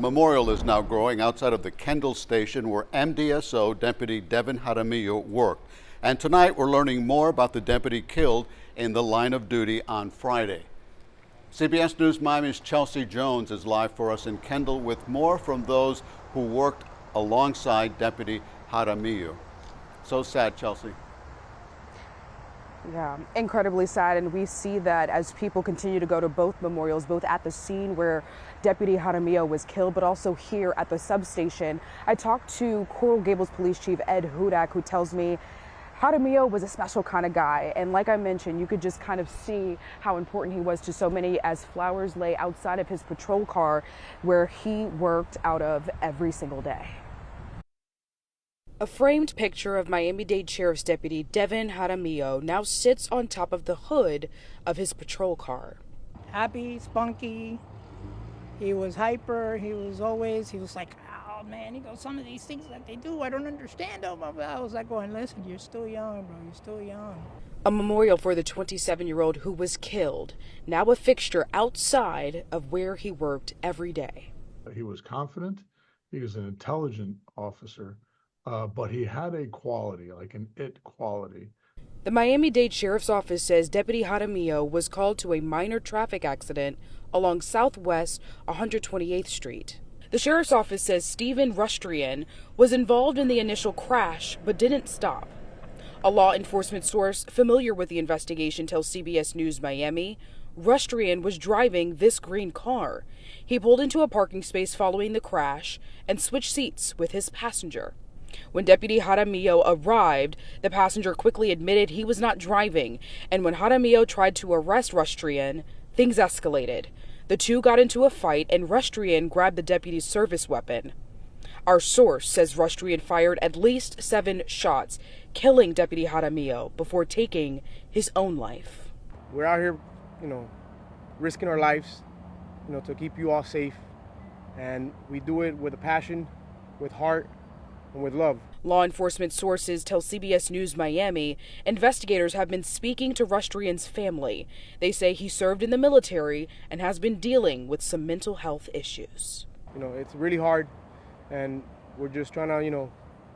memorial is now growing outside of the Kendall station where MDSO Deputy Devin Jaramillo worked. And tonight we're learning more about the deputy killed in the line of duty on Friday. CBS News Miami's Chelsea Jones is live for us in Kendall with more from those who worked alongside Deputy Jaramillo. So sad, Chelsea. Yeah, incredibly sad, and we see that as people continue to go to both memorials, both at the scene where Deputy Jaramillo was killed, but also here at the substation. I talked to Coral Gables Police Chief Ed Hudak, who tells me Jaramillo was a special kind of guy, and like I mentioned, you could just kind of see how important he was to so many as flowers lay outside of his patrol car where he worked out of every single day. A framed picture of Miami-Dade Sheriff's Deputy Devin Jaramillo now sits on top of the hood of his patrol car. Happy, spunky, he was hyper, he was like, oh man, he goes, some of these things that they do, I don't understand them. I was like going, listen, you're still young, bro, you're still young. A memorial for the 27-year-old who was killed, now a fixture outside of where he worked every day. He was confident, he was an intelligent officer. But he had a quality, like an it quality. The Miami-Dade Sheriff's Office says Deputy Jaramillo was called to a minor traffic accident along Southwest 128th Street. The Sheriff's Office says Stephen Rustrian was involved in the initial crash but didn't stop. A law enforcement source familiar with the investigation tells CBS News Miami Rustrian was driving this green car. He pulled into a parking space following the crash and switched seats with his passenger. When Deputy Jaramillo arrived, the passenger quickly admitted he was not driving, and when Jaramillo tried to arrest Rustrian, things escalated. The two got into a fight, and Rustrian grabbed the deputy's service weapon. Our source says Rustrian fired at least 7 shots, killing Deputy Jaramillo before taking his own life. We're out here, risking our lives, to keep you all safe, and we do it with a passion, with heart, and with love. Law enforcement sources tell CBS News Miami investigators have been speaking to Rustrian's family. They say he served in the military and has been dealing with some mental health issues. It's really hard, and we're just trying to,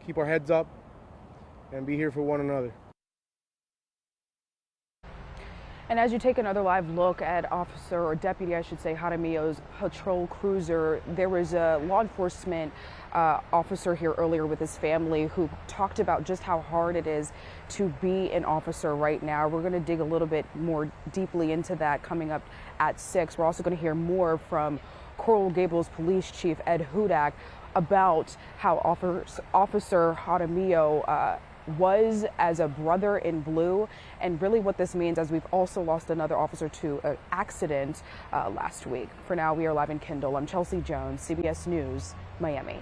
keep our heads up and be here for one another. And as you take another live look at Officer, or Deputy, I should say, Jaramillo's patrol cruiser, there was a law enforcement officer here earlier with his family who talked about just how hard it is to be an officer right now. We're going to dig a little bit more deeply into that coming up at 6. We're also going to hear more from Coral Gables Police Chief Ed Hudak about how Officer Jaramillo was as a brother in blue, and really what this means, as we've also lost another officer to an accident last week. For now, we are live in Kendall. I'm Chelsea Jones, CBS News, Miami.